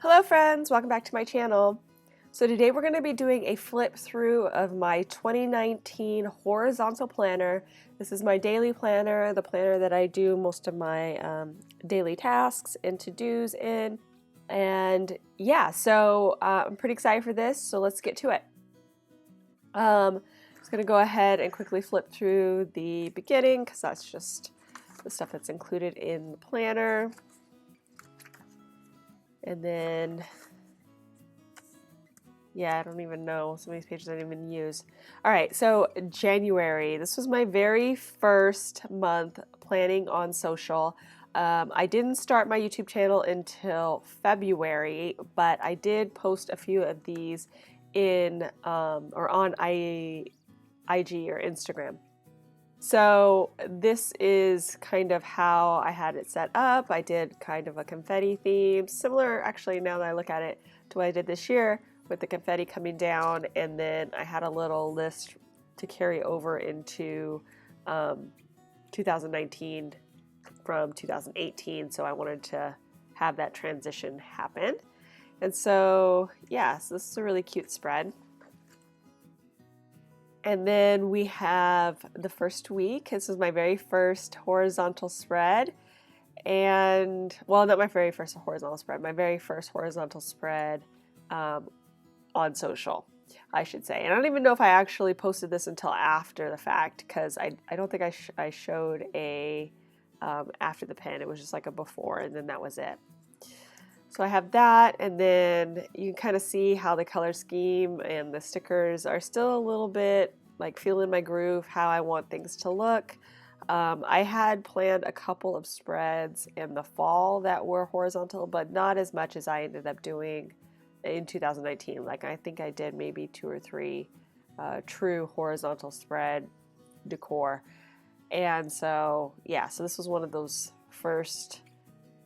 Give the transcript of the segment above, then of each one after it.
Hello friends, welcome back to my channel. So today we're going to be doing a flip through of my 2019 horizontal planner. This is my daily planner, the planner that I do most of my daily tasks and to-dos in. And yeah, so I'm pretty excited for this, so let's get to it. I'm just going to go ahead and quickly flip through the beginning because that's just the stuff that's included in the planner. And then yeah, I don't even know. Some of these pages I didn't even use. All right, so January. This was my very first month planning on social. I didn't start my YouTube channel until February, but I did post a few of these in or on IG or Instagram. So this is kind of how I had it set up. I did kind of a confetti theme, similar actually now that I look at it to what I did this year, with the confetti coming down, and then I had a little list to carry over into 2019 from 2018, so I wanted to have that transition happen. And so yeah, so this is a really cute spread. And then we have the first week. This is my very first horizontal spread. And, well, not my very first horizontal spread, my very first horizontal spread on social, I should say. And I don't even know if I actually posted this until after the fact, because I don't think I showed a after the pen. It was just like a before, and then that was it. So I have that, and then you can kind of see how the color scheme and the stickers are still a little bit like feeling my groove, how I want things to look. I had planned a couple of spreads in the fall that were horizontal, but not as much as I ended up doing in 2019. Like I think I did maybe 2 or 3 true horizontal spread decor. And so yeah, so this was one of those first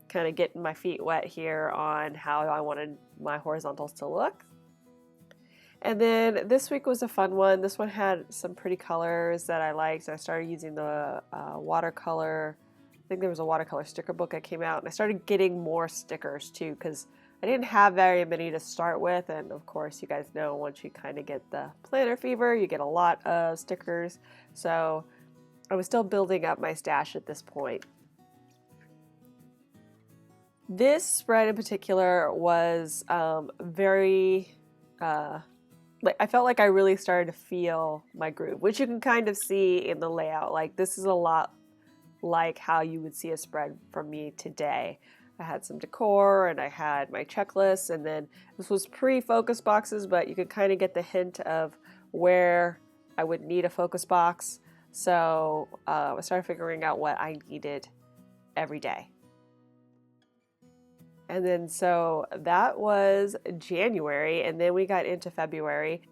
kind of getting my feet wet here on how I wanted my horizontals to look. And then this week was a fun one. This one had some pretty colors that I liked. I started using the watercolor. I think there was a watercolor sticker book that came out, and I started getting more stickers too because I didn't have very many to start with. And of course, you guys know once you kind of get the planner fever, you get a lot of stickers. So I was still building up my stash at this point. This spread in particular was very, like I felt like I really started to feel my groove, which you can kind of see in the layout. Like this is a lot like how you would see a spread from me today. I had some decor and I had my checklist, and then this was pre-focus boxes, but you could kind of get the hint of where I would need a focus box. So I started figuring out what I needed every day. And then so that was January, and then we got into February.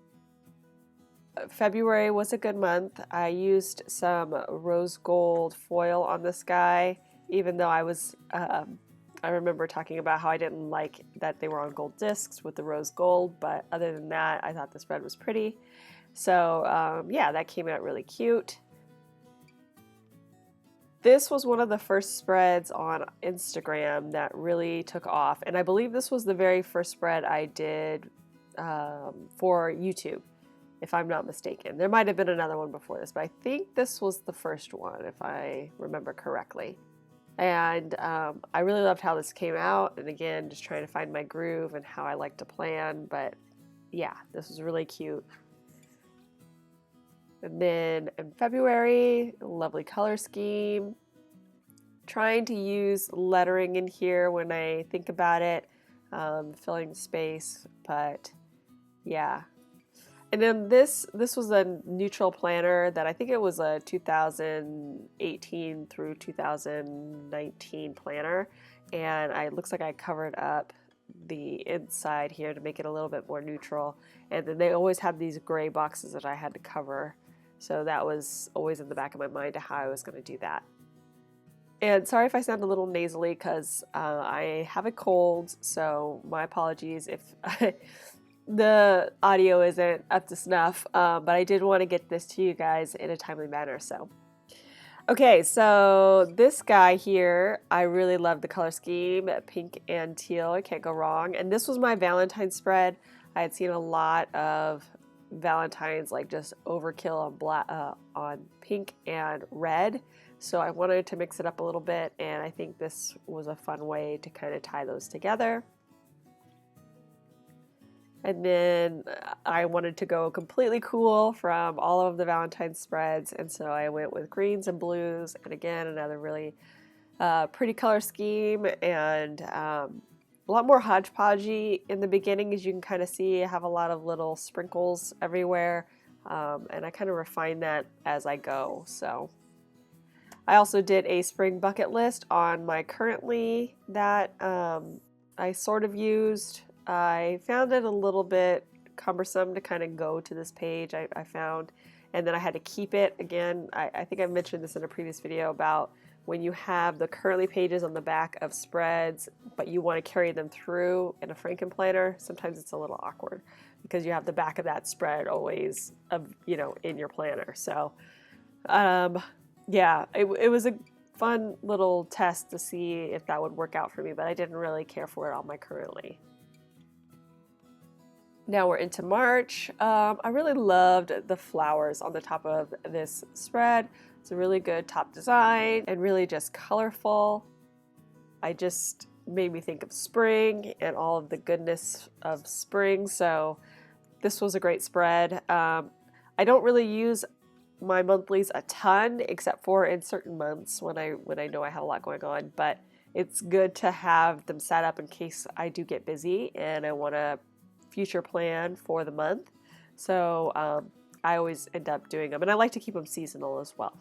February was a good month. I used some rose gold foil on this guy, even though I remember talking about how I didn't like that they were on gold discs with the rose gold, but other than that, I thought the spread was pretty. So yeah, that came out really cute. This was one of the first spreads on Instagram that really took off, and I believe this was the very first spread I did for YouTube, if I'm not mistaken. There might have been another one before this, but I think this was the first one, if I remember correctly. And I really loved how this came out, and again, just trying to find my groove and how I like to plan, but yeah, this was really cute. And then in February, lovely color scheme. Trying to use lettering in here when I think about it, filling the space, but yeah. And then this was a neutral planner that I think it was a 2018 through 2019 planner, and it looks like I covered up the inside here to make it a little bit more neutral. And then they always have these gray boxes that I had to cover. So that was always in the back of my mind to how I was going to do that. And sorry if I sound a little nasally because I have a cold, so my apologies if the audio isn't up to snuff, but I did want to get this to you guys in a timely manner. So, Okay, so this guy here, I really love the color scheme, pink and teal, I can't go wrong. And this was my Valentine spread. I had seen a lot of Valentines like just overkill on black, on pink and red. So I wanted to mix it up a little bit, and I think this was a fun way to kind of tie those together. And then I wanted to go completely cool from all of the Valentine spreads, and so I went with greens and blues, and again, another really pretty color scheme, and a lot more hodgepodgey in the beginning, as you can kind of see. I have a lot of little sprinkles everywhere, and I kind of refine that as I go. So I also did a spring bucket list on my currently that I sort of used. I found it a little bit cumbersome to kind of go to this page, I found, and then I had to keep it. Again, I think I mentioned this in a previous video about when you have the curly pages on the back of spreads, but you want to carry them through in a Franken planner, sometimes it's a little awkward because you have the back of that spread always, in your planner. So, yeah, it was a fun little test to see if that would work out for me, but I didn't really care for it on my currently. Now we're into March. I really loved the flowers on the top of this spread. It's a really good top design and really just colorful. I just made me think of spring and all of the goodness of spring. So this was a great spread. I don't really use my monthlies a ton, except for in certain months when I know I have a lot going on. But it's good to have them set up in case I do get busy and I want to future plan for the month. So I always end up doing them, and I like to keep them seasonal as well.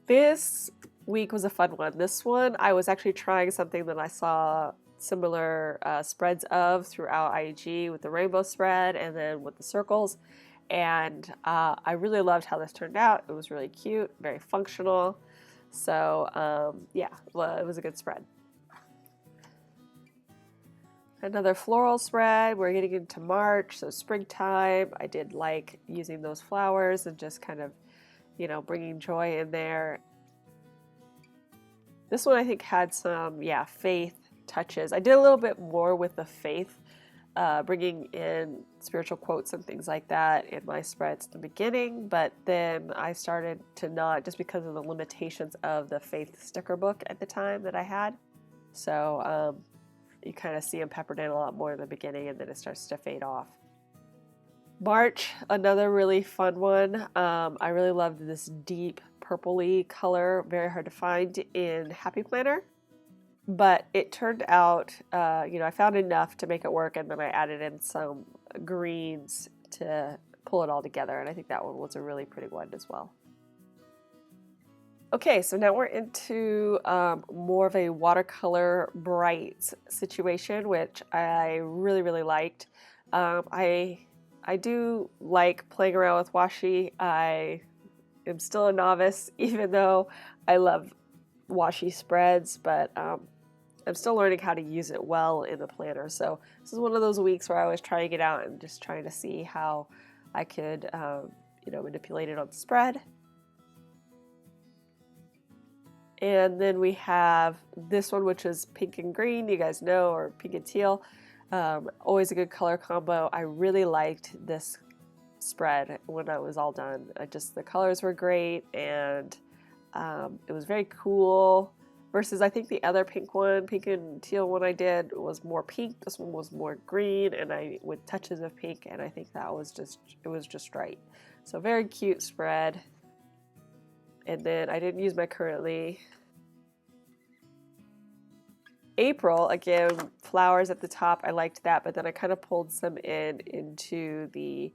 This week was a fun one. This one, I was actually trying something that I saw similar spreads of throughout IEG with the rainbow spread and then with the circles. And I really loved how this turned out. It was really cute, very functional. So yeah, well, it was a good spread. Another floral spread. We're getting into March, so springtime. I did like using those flowers and just kind of, bringing joy in there. This one I think had some, faith touches. I did a little bit more with the faith, bringing in spiritual quotes and things like that in my spreads at the beginning, but then I started to not, just because of the limitations of the faith sticker book at the time that I had. So you kind of see them peppered in a lot more in the beginning, and then it starts to fade off. March, another really fun one. I really loved this deep purpley color, very hard to find in Happy Planner, but it turned out, I found enough to make it work, and then I added in some greens to pull it all together, and I think that one was a really pretty one as well. Okay, so now we're into more of a watercolor bright situation, which I really, really liked. I do like playing around with washi. I am still a novice, even though I love washi spreads, but I'm still learning how to use it well in the planner. So this is one of those weeks where I was trying it out and just trying to see how I could, manipulate it on the spread. And then we have this one, which is pink and green, you guys know, or pink and teal. Always a good color combo. I really liked this spread when I was all done. The colors were great, and it was very cool. Versus, I think the other pink and teal one I did was more pink. This one was more green, and with touches of pink, and I think it was just right. So very cute spread. And then I didn't use my currently. April, again, flowers at the top. I liked that, but then I kind of pulled some into the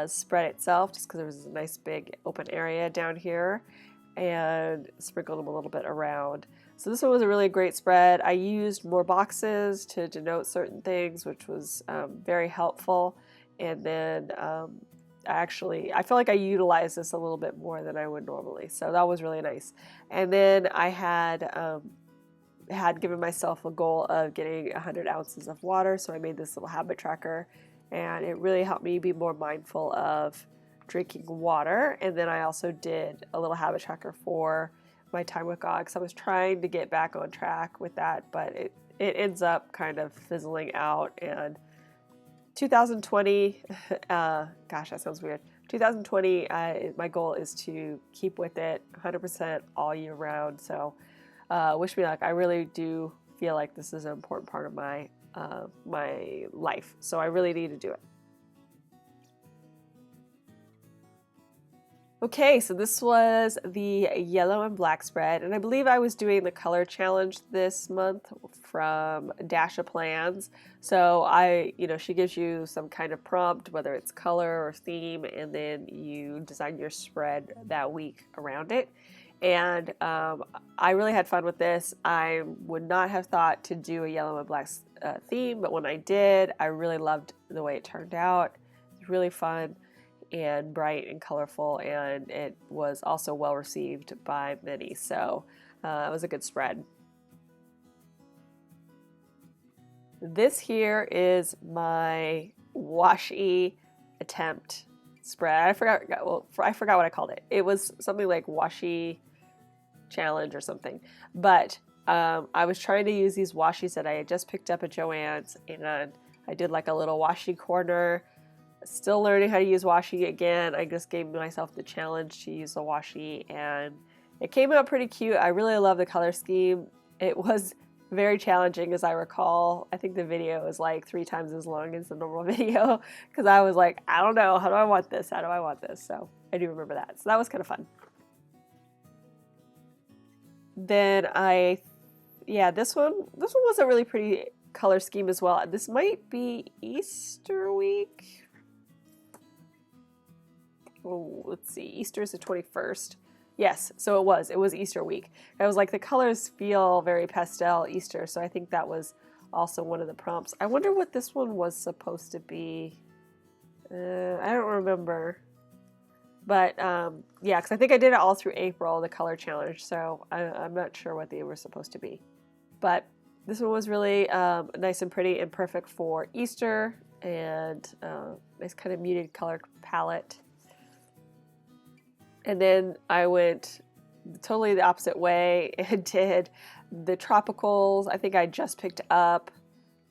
spread itself, just because there was a nice big open area down here, and sprinkled them a little bit around. So this one was a really great spread. I used more boxes to denote certain things, which was very helpful. And then I feel like I utilized this a little bit more than I would normally. So that was really nice. And then I had given myself a goal of getting 100 ounces of water. So I made this little habit tracker, and it really helped me be more mindful of drinking water, and then I also did a little habit tracker for my time with God, because I was trying to get back on track with that, but it ends up kind of fizzling out. And 2020, gosh, that sounds weird. 2020, my goal is to keep with it 100% all year round. So wish me luck. I really do feel like this is an important part of my my life, so I really need to do it. Okay, so this was the yellow and black spread, and I believe I was doing the color challenge this month from Dasha Plans. So she gives you some kind of prompt, whether it's color or theme, and then you design your spread that week around it. And I really had fun with this. I would not have thought to do a yellow and black theme, but when I did, I really loved the way it turned out. It was really fun and bright and colorful, and it was also well received by many, so it was a good spread. This here is my washi attempt spread. I forgot what I called it. It was something like washi challenge or something, but I was trying to use these washis that I had just picked up at Joann's, and I did like a little washi corner. Still learning how to use washi again. I just gave myself the challenge to use the washi, and it came out pretty cute. I really love the color scheme. It was very challenging, as I recall. I think the video is like 3 times as long as the normal video, because I was like, I don't know, how do I want this? How do I want this? So I do remember that. So that was kind of fun. Then this one was a really pretty color scheme as well. This might be Easter week. Oh, let's see, Easter is the 21st. Yes, so it was Easter week. I was like, the colors feel very pastel Easter, so I think that was also one of the prompts. I wonder what this one was supposed to be. I don't remember. But yeah, because I think I did it all through April, the color challenge, so I'm not sure what they were supposed to be. But this one was really nice and pretty and perfect for Easter, and nice kind of muted color palette. And then I went totally the opposite way and did the tropicals. I think I just picked up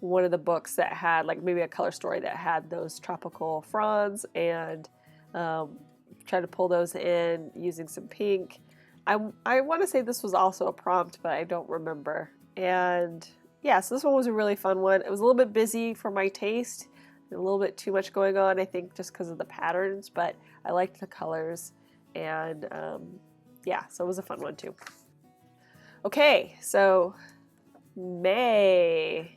one of the books that had like maybe a color story that had those tropical fronds, and tried to pull those in using some pink. I want to say this was also a prompt, but I don't remember. And yeah, so this one was a really fun one. It was a little bit busy for my taste, a little bit too much going on, I think, just because of the patterns, but I liked the colors. And yeah, so it was a fun one too. Okay, so May.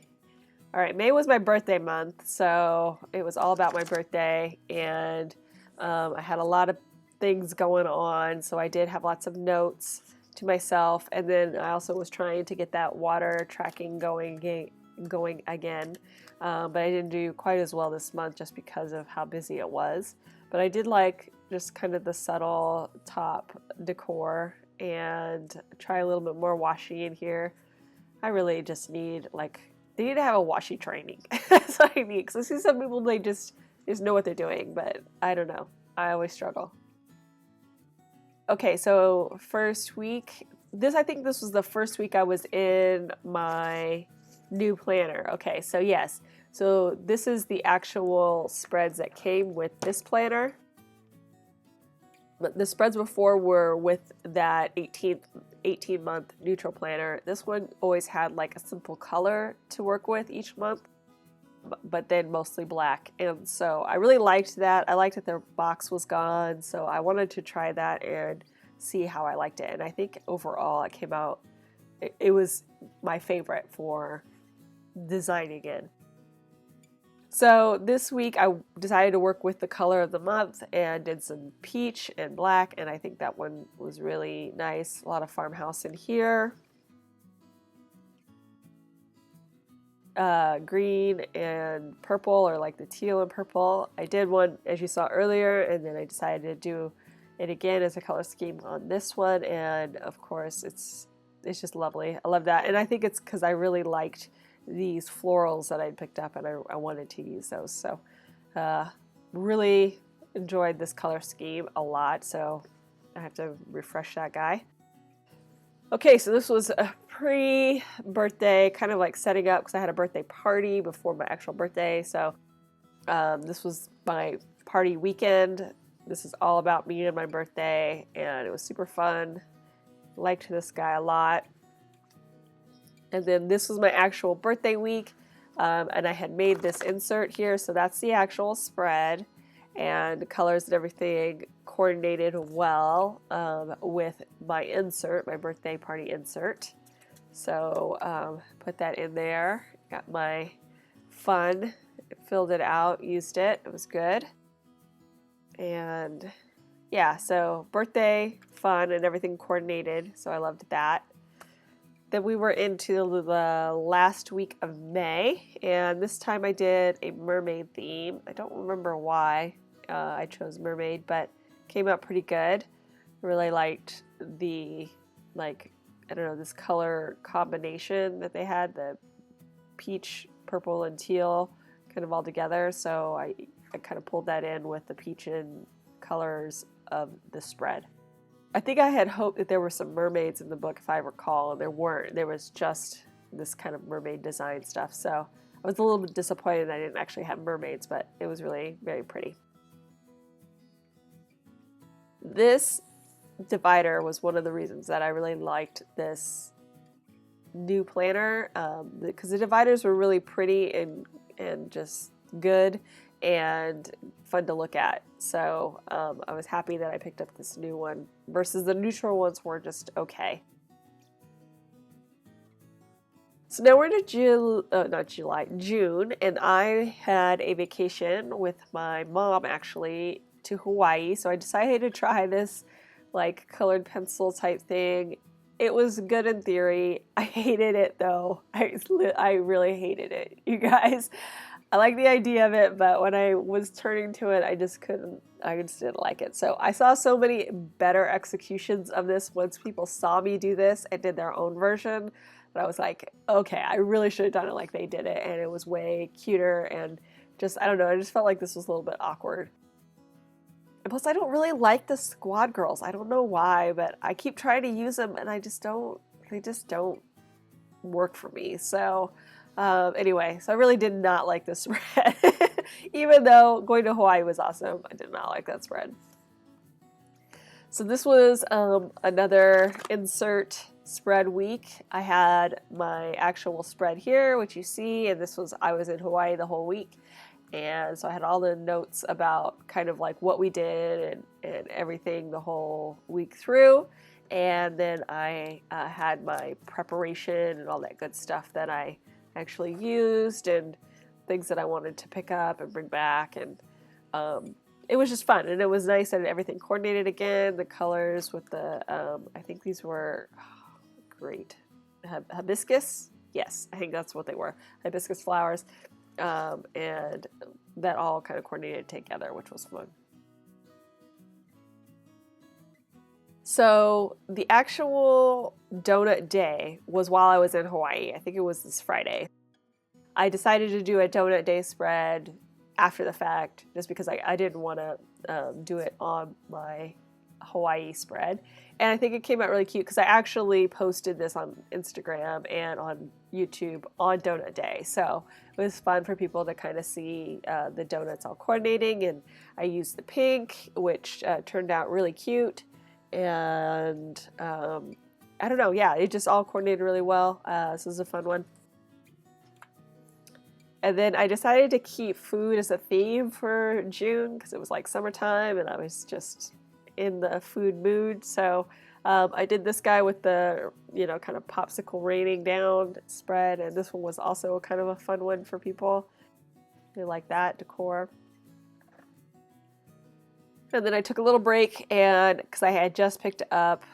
All right, May was my birthday month, so it was all about my birthday, and I had a lot of things going on, so I did have lots of notes to myself, and then I also was trying to get that water tracking going again, but I didn't do quite as well this month just because of how busy it was. But I did like just kind of the subtle top decor, and try a little bit more washi in here. I really just need they need to have a washi training. That's what I need, because I see some people, they just know what they're doing, but I don't know. I always struggle. Okay, so first week, I think this was the first week I was in my new planner. Okay, so yes, so this is the actual spreads that came with this planner. But the spreads before were with that 18-month neutral planner. This one always had like a simple color to work with each month, but then mostly black. And so I really liked that. I liked that their box was gone, so I wanted to try that and see how I liked it. And I think overall it came out, it was my favorite for designing in. So this week I decided to work with the color of the month and did some peach and black, and I think that one was really nice. A lot of farmhouse in here. Green and purple, or like the teal and purple. I did one, as you saw earlier, and then I decided to do it again as a color scheme on this one, and of course it's just lovely. I love that, and I think it's because I really liked these florals that I'd picked up, and I wanted to use those. So really enjoyed this color scheme a lot, so I have to refresh that guy. Okay, so this was a pre-birthday, kind of like setting up because I had a birthday party before my actual birthday. So this was my party weekend. This is all about me and my birthday, and it was super fun. Liked this guy a lot. And then this was my actual birthday week, and I had made this insert here, so that's the actual spread, and the colors and everything coordinated well with my insert, my birthday party insert. So put that in there, got my fun, filled it out, used it, it was good. And yeah, so birthday, fun, and everything coordinated, so I loved that. Then we were into the last week of May, and this time I did a mermaid theme. I don't remember why I chose mermaid, but came out pretty good. Really liked the, like, I don't know, this color combination that they had, the peach, purple, and teal kind of all together. So I kind of pulled that in with the peach and colors of the spread. I think I had hoped that there were some mermaids in the book, if I recall, and there weren't. There was just this kind of mermaid design stuff. So I was a little bit disappointed I didn't actually have mermaids, but it was really very pretty. This divider was one of the reasons that I really liked this new planner, because the dividers were really pretty and just good and fun to look at. So I was happy that I picked up this new one versus the neutral ones were just okay. So now we're into June, and I had a vacation with my mom actually to Hawaii. So I decided to try this like colored pencil type thing. It was good in theory. I hated it though. I really hated it, you guys. I like the idea of it, but when I was turning to it, I just didn't like it. So I saw so many better executions of this once people saw me do this and did their own version, that I was like, okay, I really should have done it like they did it, and it was way cuter, and just, I don't know, I just felt like this was a little bit awkward. And plus, I don't really like the squad girls. I don't know why, but I keep trying to use them, and they just don't work for me. So anyway, so I really did not like this spread. Even though going to Hawaii was awesome, I did not like that spread. So this was another insert spread week. I had my actual spread here, which you see, and I was in Hawaii the whole week. And so I had all the notes about kind of like what we did and everything the whole week through. And then I had my preparation and all that good stuff that I actually used and things that I wanted to pick up and bring back, and it was just fun, and it was nice that everything coordinated again. The colors with the I think these were great hibiscus, yes, I think that's what they were, hibiscus flowers, and that all kind of coordinated together, which was fun. So the actual donut day was while I was in Hawaii. I think it was this Friday. I decided to do a donut day spread after the fact, just because I didn't want to do it on my Hawaii spread. And I think it came out really cute because I actually posted this on Instagram and on YouTube on donut day. So it was fun for people to kind of see the donuts all coordinating. And I used the pink, which turned out really cute. And I don't know, yeah, it just all coordinated really well. This was a fun one. And then I decided to keep food as a theme for June because it was like summertime and I was just in the food mood. So I did this guy with the, kind of popsicle raining down spread, and this one was also kind of a fun one for people. They like that decor. And then I took a little break, and because I had just picked up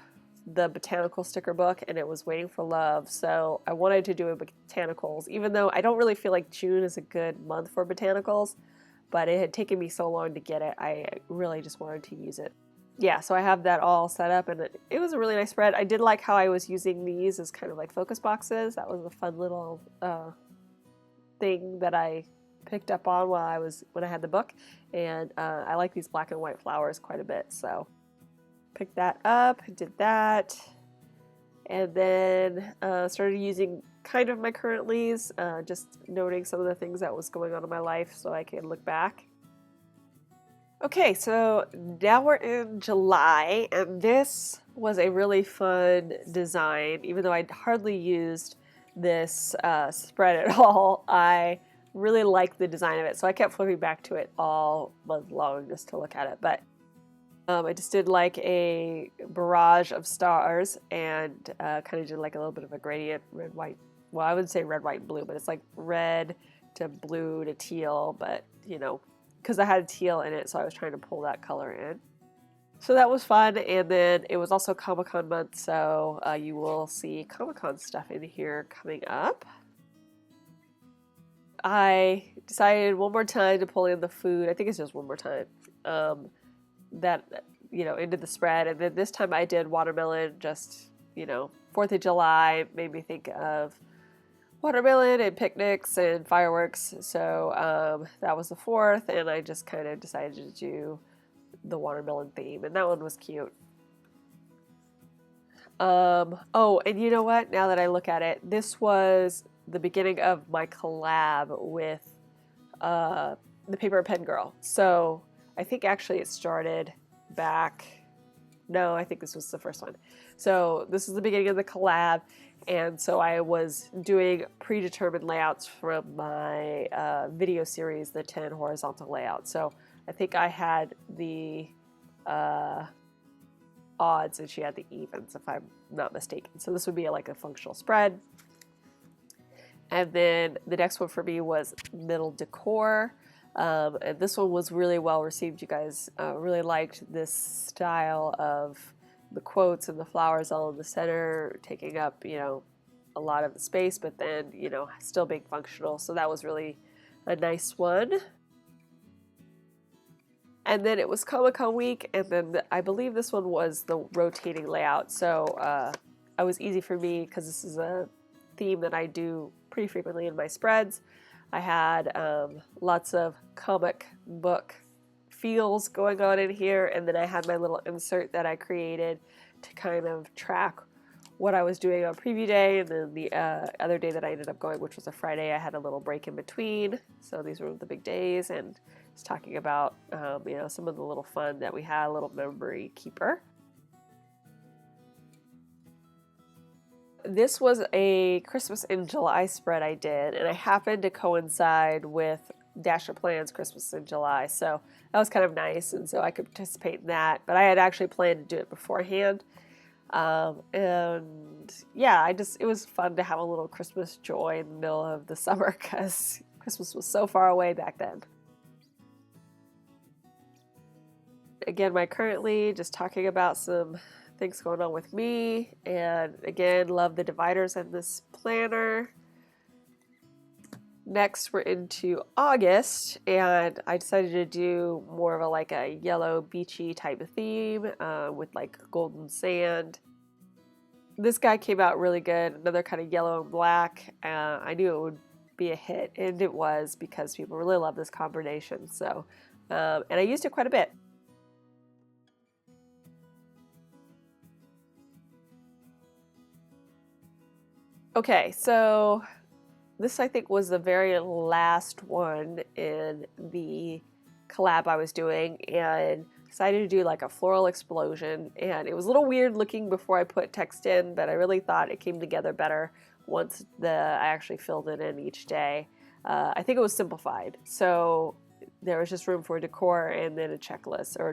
the botanical sticker book and it was Waiting for Love, so I wanted to do a botanicals, even though I don't really feel like June is a good month for botanicals, but it had taken me so long to get it, I really just wanted to use it. Yeah, so I have that all set up, and it was a really nice spread. I did like how I was using these as kind of like focus boxes. That was a fun little thing that I picked up on when I had the book, and I like these black and white flowers quite a bit, so picked that up, did that, and then started using kind of my current leaves, just noting some of the things that was going on in my life so I can look back. Okay, so now we're in July, and this was a really fun design. Even though I hardly used this spread at all, I really liked the design of it, so I kept flipping back to it all month long just to look at it. But I just did like a barrage of stars and kind of did like a little bit of a gradient, red, white. Well, I wouldn't say red, white, and blue, but it's like red to blue to teal, but you know, because I had teal in it, so I was trying to pull that color in. So that was fun, and then it was also Comic-Con month, so you will see Comic-Con stuff in here coming up. I decided one more time to pull in the food, I think it's just one more time, that, you know, into the spread, and then this time I did watermelon, just, you know, 4th of July made me think of watermelon and picnics and fireworks, so that was the 4th, and I just kind of decided to do the watermelon theme, and that one was cute. Oh, and you know what? Now that I look at it, this was the beginning of my collab with the Paper and Pen Girl. So I think actually it started back. No, I think this was the first one. So this is the beginning of the collab, and so I was doing predetermined layouts from my video series, the 10 horizontal layouts. So I think I had the odds and she had the evens, if I'm not mistaken. So this would be like a functional spread. And then the next one for me was middle decor. And this one was really well received. You guys really liked this style of the quotes and the flowers all in the center, taking up, you know, a lot of the space, but then, you know, still being functional. So that was really a nice one. And then it was Comic-Con week, and then I believe this one was the rotating layout. So it was easy for me because this is a theme that I do pretty frequently in my spreads. I had lots of comic book feels going on in here, and then I had my little insert that I created to kind of track what I was doing on preview day, and then the other day that I ended up going, which was a Friday, I had a little break in between. So these were the big days, and just talking about you know, some of the little fun that we had, a little memory keeper. This was a Christmas in July spread I did, and I happened to coincide with Dasher Plan's Christmas in July, so that was kind of nice, and so I could participate in that. But I had actually planned to do it beforehand, and yeah, it was fun to have a little Christmas joy in the middle of the summer because Christmas was so far away back then. Again, my currently, just talking about some things going on with me, and again, love the dividers in this planner. Next, we're into August, and I decided to do more of a yellow beachy type of theme with like golden sand. This guy came out really good, another kind of yellow and black. I knew it would be a hit, and it was because people really love this combination. So, and I used it quite a bit. Okay, so this I think was the very last one in the collab I was doing, and decided to do like a floral explosion, and it was a little weird looking before I put text in, but I really thought it came together better once I actually filled it in each day. I think it was simplified, so there was just room for decor and then a checklist, or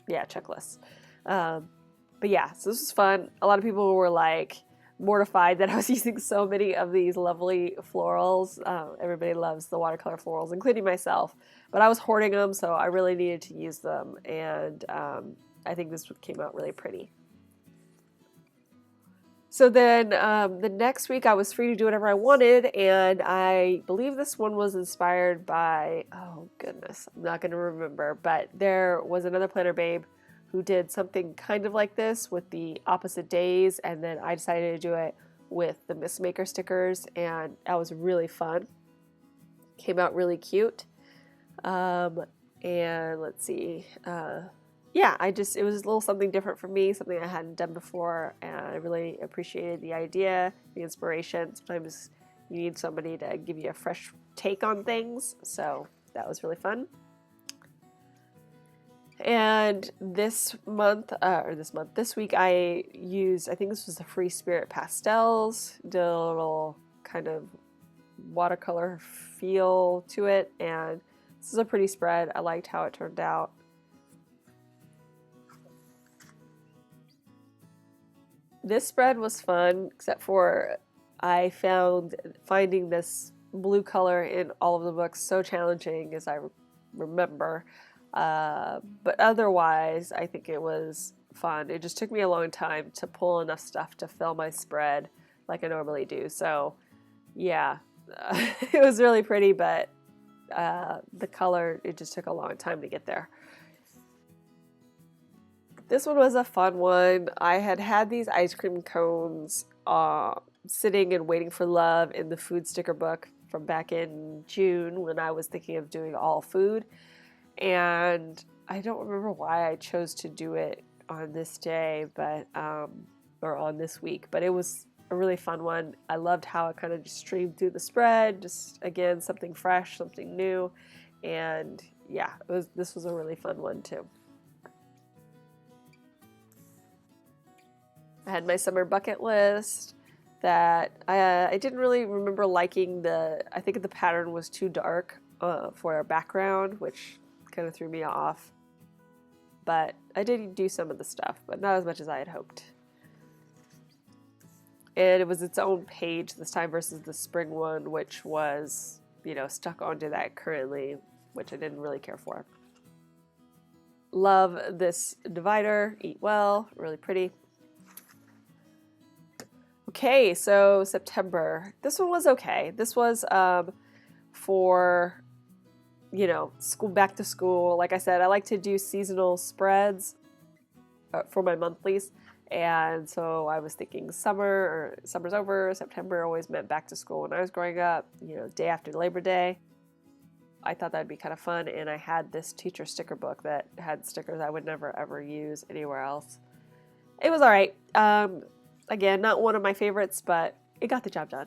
checklist. But yeah, so this was fun. A lot of people were like mortified that I was using so many of these lovely florals. Everybody loves the watercolor florals, including myself, but I was hoarding them, so I really needed to use them, and I think this came out really pretty. So then the next week I was free to do whatever I wanted, and I believe this one was inspired by, oh goodness, I'm not going to remember, but there was another planner babe who did something kind of like this with the opposite days, and then I decided to do it with the Mistmaker stickers, and that was really fun. Came out really cute. And let's see, yeah, it was a little something different for me, something I hadn't done before, and I really appreciated the idea, the inspiration. Sometimes you need somebody to give you a fresh take on things, so that was really fun. And this week I think this was the Free Spirit pastels, did a little kind of watercolor feel to it, and this is a pretty spread. I liked how it turned out. This spread was fun, except for I found finding this blue color in all of the books so challenging, as I remember. But otherwise, I think it was fun. It just took me a long time to pull enough stuff to fill my spread like I normally do. So, yeah, it was really pretty, but the color, it just took a long time to get there. This one was a fun one. I had these ice cream cones sitting and waiting for love in the food sticker book from back in June when I was thinking of doing all food. And I don't remember why I chose to do it on this day, but or on this week, but it was a really fun one. I loved how it kind of just streamed through the spread, just again, something fresh, something new. And yeah, this was a really fun one too. I had my summer bucket list that I didn't really remember liking I think the pattern was too dark for our background, which kind of threw me off. But I did do some of the stuff, but not as much as I had hoped. And it was its own page this time versus the spring one, which was, stuck onto that currently, which I didn't really care for. Love this divider, Eat Well, really pretty. Okay, so September. This one was okay. This was for, school, back to school. Like I said, I like to do seasonal spreads for my monthlies. And so I was thinking summer's over, September always meant back to school when I was growing up, day after Labor Day. I thought that'd be kind of fun, and I had this teacher sticker book that had stickers I would never ever use anywhere else. It was all right. Again, not one of my favorites, but it got the job done.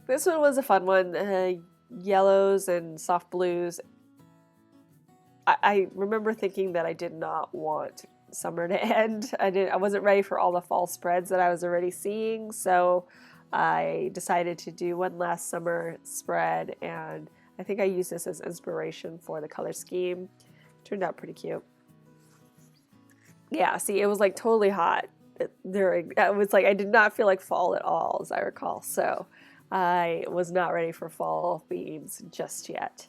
This one was a fun one, yellows and soft blues. I remember thinking that I did not want summer to end. I wasn't ready for all the fall spreads that I was already seeing, so I decided to do one last summer spread, and I think I used this as inspiration for the color scheme. Turned out pretty cute. Yeah, see, it was like totally hot. It was like I did not feel like fall at all, as I recall. So I was not ready for fall themes just yet.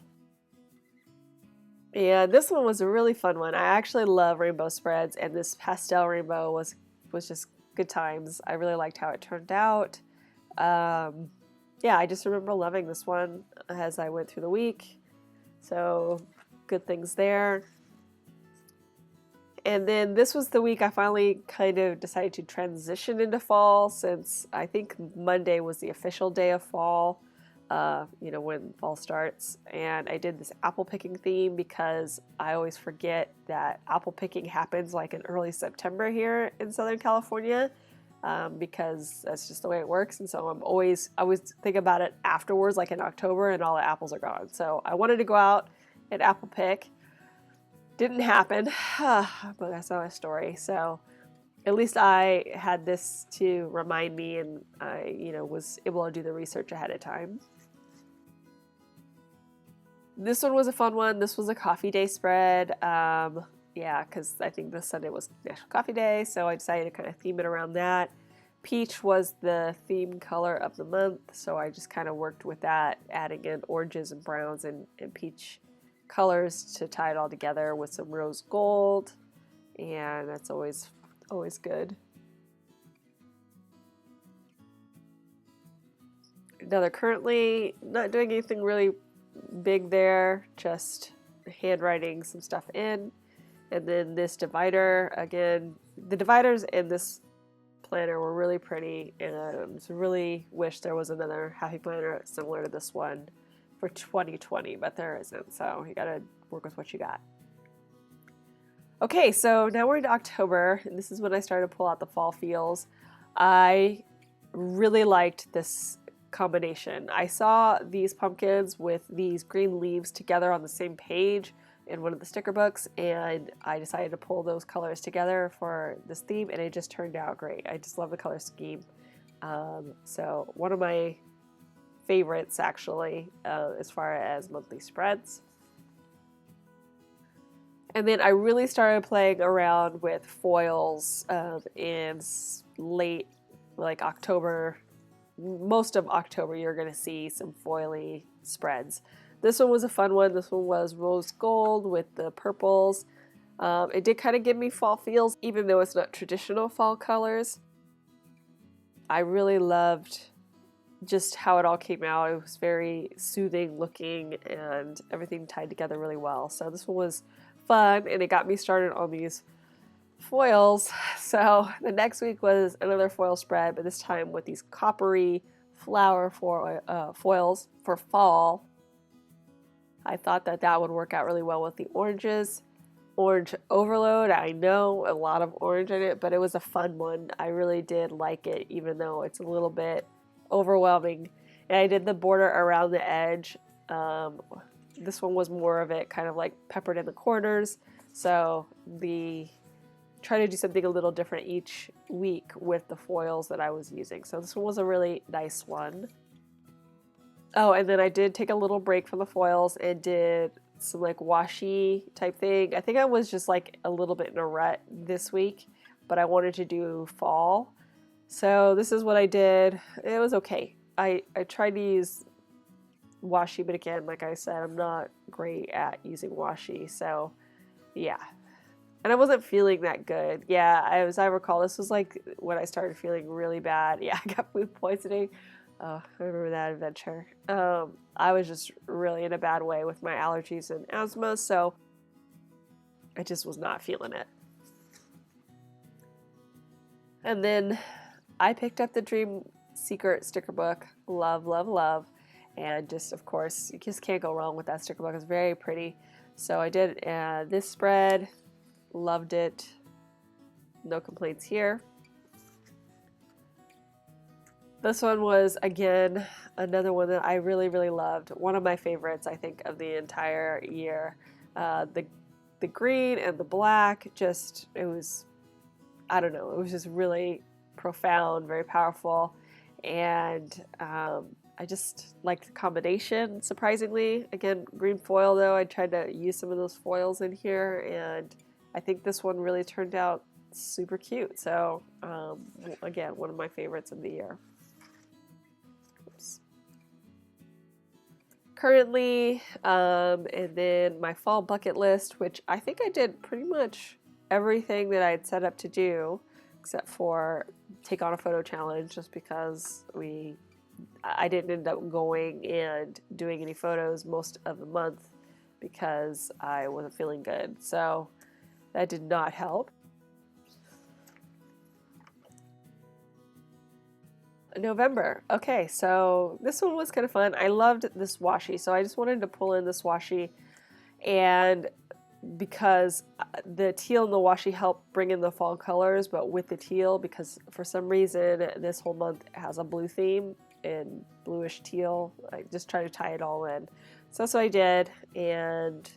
And this one was a really fun one. I actually love rainbow spreads, and this pastel rainbow was just good times. I really liked how it turned out. Yeah, I just remember loving this one as I went through the week. So good things there. And then this was the week I finally kind of decided to transition into fall, since I think Monday was the official day of fall, when fall starts. And I did this apple picking theme because I always forget that apple picking happens like in early September here in Southern California, because that's just the way it works. And so I always think about it afterwards, like in October, and all the apples are gone. So I wanted to go out and apple pick. Didn't happen, but that's not my story. So at least I had this to remind me, and I, was able to do the research ahead of time. This one was a fun one. This was a coffee day spread. Yeah, because I think this Sunday was National Coffee Day, so I decided to kind of theme it around that. Peach was the theme color of the month, so I just kind of worked with that, adding in oranges and browns and peach colors to tie it all together with some rose gold, and that's always good. Now they're currently not doing anything really big there, just handwriting some stuff in. And then this divider, again, the dividers in this planner were really pretty, and I really wish there was another happy planner similar to this one for 2020, but there isn't, so you gotta work with what you got. Okay, so now we're into October, and this is when I started to pull out the fall feels. I really liked this combination. I saw these pumpkins with these green leaves together on the same page in one of the sticker books, and I decided to pull those colors together for this theme, and it just turned out great. I just love the color scheme. So one of my favorites, actually, as far as monthly spreads. And then I really started playing around with foils in late, like October. Most of October, you're going to see some foily spreads. This one was a fun one. This one was rose gold with the purples. It did kind of give me fall feels, even though it's not traditional fall colors. I really loved just how it all came out. It was very soothing looking, and everything tied together really well. So this one was fun, and it got me started on these foils. So the next week was another foil spread, but this time with these coppery flower foils for fall. I thought that would work out really well with the oranges. Orange overload, I know, a lot of orange in it, but it was a fun one. I really did like it, even though it's a little bit overwhelming. And I did the border around the edge. This one was more of it kind of like peppered in the corners. So try to do something a little different each week with the foils that I was using. So this one was a really nice one. Oh, and then I did take a little break from the foils and did some like washi type thing. I think I was just like a little bit in a rut this week, but I wanted to do fall. So this is what I did. It was okay. I tried to use washi, but again, like I said, I'm not great at using washi. So yeah. And I wasn't feeling that good. Yeah, as I recall, this was like when I started feeling really bad. Yeah, I got food poisoning. Oh, I remember that adventure. I was just really in a bad way with my allergies and asthma, so I just was not feeling it. And then I picked up the Dream Secret sticker book. Love, love, love. And just, of course, you just can't go wrong with that sticker book. It's very pretty. So I did this spread. Loved it. No complaints here. This one was, again, another one that I really, really loved. One of my favorites, I think, of the entire year. The green and the black, just, it was, I don't know, it was just really profound, very powerful. And I just liked the combination, surprisingly. Again, green foil, though, I tried to use some of those foils in here, and I think this one really turned out super cute. So, again, one of my favorites of the year. Currently, and then my fall bucket list, which I think I did pretty much everything that I had set up to do, except for take on a photo challenge, just because I didn't end up going and doing any photos most of the month because I wasn't feeling good. So that did not help. November. Okay, so this one was kind of fun. I loved this washi, so I just wanted to pull in this washi, and because the teal and the washi help bring in the fall colors, but with the teal, because for some reason this whole month has a blue theme in bluish teal, I just try to tie it all in. So that's what I did, and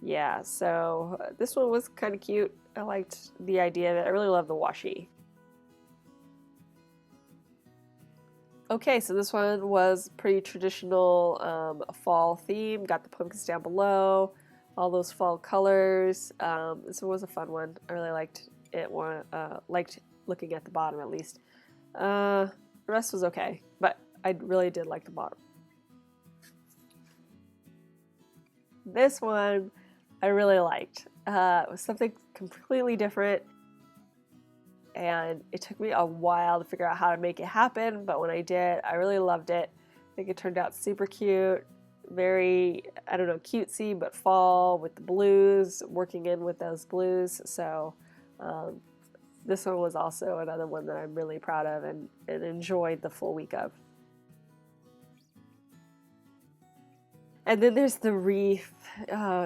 yeah, so this one was kind of cute. I liked the idea of it. I really love the washi. Okay, so this one was pretty traditional fall theme. Got the pumpkins down below, all those fall colors. This one was a fun one. I really liked it. Liked looking at the bottom at least. The rest was okay, but I really did like the bottom. This one I really liked. It was something completely different. And it took me a while to figure out how to make it happen, but when I did, I really loved it. I think it turned out super cute, very, I don't know, cutesy, but fall with the blues, working in with those blues. So this one was also another one that I'm really proud of and enjoyed the full week of. And then there's the wreath.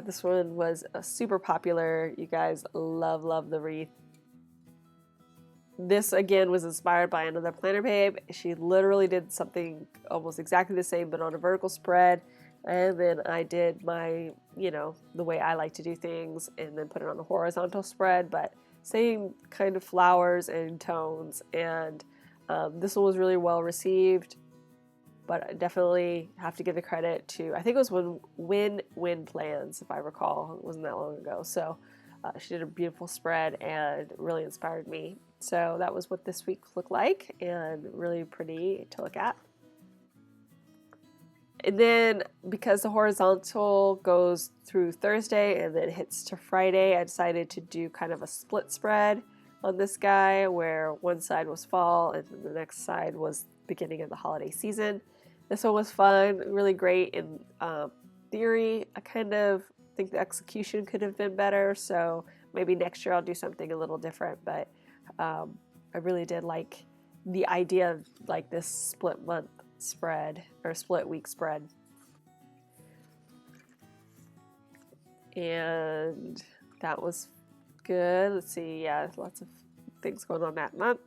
This one was super popular. You guys love the wreath. This again was inspired by another planner babe. She literally did something almost exactly the same but on a vertical spread. And then I did my, the way I like to do things, and then put it on a horizontal spread, but same kind of flowers and tones. And this one was really well received. But I definitely have to give the credit to, I think it was Win Plans, if I recall. It wasn't that long ago. So she did a beautiful spread and really inspired me. So that was what this week looked like, and really pretty to look at. And then because the horizontal goes through Thursday and then hits to Friday, I decided to do kind of a split spread on this guy, where one side was fall and the next side was beginning of the holiday season. This one was fun, really great in theory. I kind of think the execution could have been better, so maybe next year I'll do something a little different, but I really did like the idea of like this split month spread or split week spread. And that was good. Let's see, yeah, lots of things going on that month.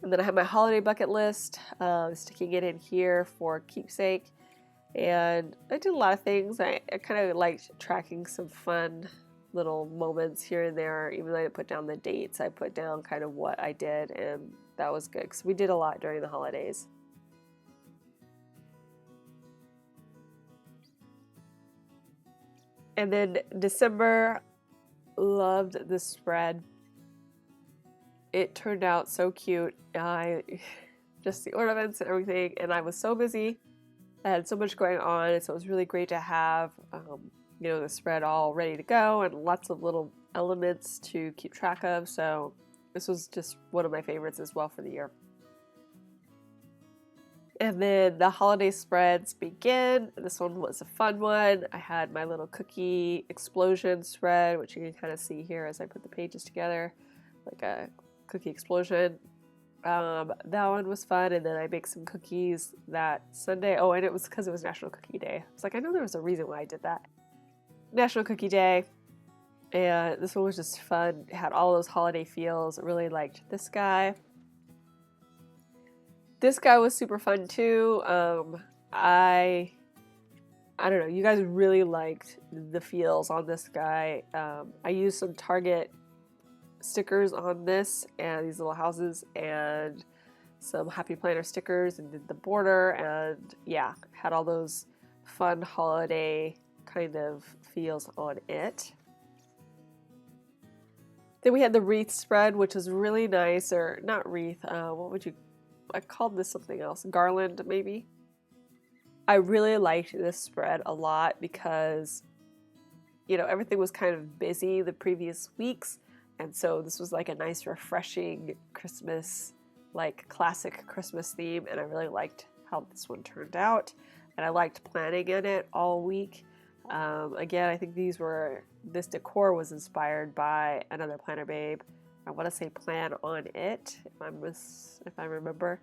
And then I have my holiday bucket list, sticking it in here for keepsake. And I did a lot of things. I kind of liked tracking some fun little moments here and there. Even though I didn't put down the dates, I put down kind of what I did, and that was good because we did a lot during the holidays. And then December, loved this spread. It turned out so cute. Just the ornaments and everything, and I was so busy. I had so much going on, so it was really great to have, the spread all ready to go and lots of little elements to keep track of. So this was just one of my favorites as well for the year. And then the holiday spreads begin. This one was a fun one. I had my little cookie explosion spread, which you can kind of see here as I put the pages together, like a cookie explosion. That one was fun. And then I baked some cookies that Sunday. Oh, and it was because it was National Cookie Day. It's like, I know there was a reason why I did that. National Cookie Day. And this one was just fun. It had all those holiday feels. I really liked this guy. This guy was super fun too. I don't know, you guys really liked the feels on this guy. I used some Target stickers on this and these little houses and some Happy Planner stickers and did the border, and yeah, had all those fun holiday kind of feels on it. Then we had the wreath spread, which was really nice, or not wreath, I called this something else, garland maybe. I really liked this spread a lot because, everything was kind of busy the previous weeks, and so this was like a nice refreshing Christmas, like classic Christmas theme, and I really liked how this one turned out, and I liked planning in it all week. Again, I think this decor was inspired by another planner babe. I want to say Plan on It, if I remember.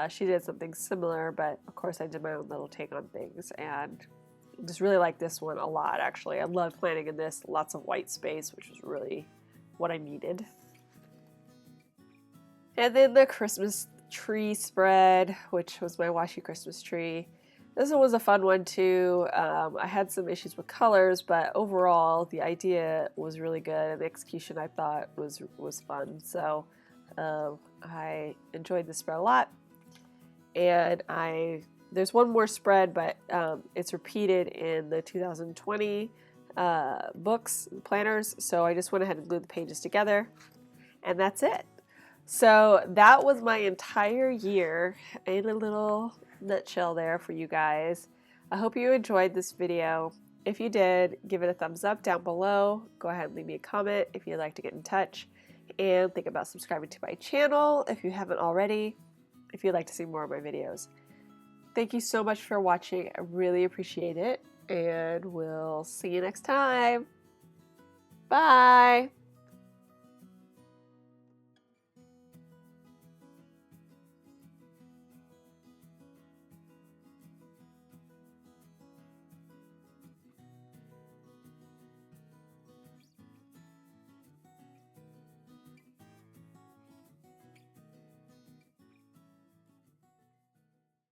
She did something similar, but of course I did my own little take on things, and just really like this one a lot, actually. I love planning in this, lots of white space, which was really what I needed. And then the Christmas tree spread, which was my Washi Christmas tree. This one was a fun one too. I had some issues with colors, but overall the idea was really good, and the execution I thought was fun. So I enjoyed the spread a lot. And there's one more spread, but it's repeated in the 2020 books, planners. So I just went ahead and glued the pages together, and that's it. So that was my entire year in a little nutshell there for you guys. I hope you enjoyed this video. If you did, give it a thumbs up down below. Go ahead and leave me a comment if you'd like to get in touch, and think about subscribing to my channel if you haven't already, if you'd like to see more of my videos. Thank you so much for watching. I really appreciate it, and we'll see you next time. Bye!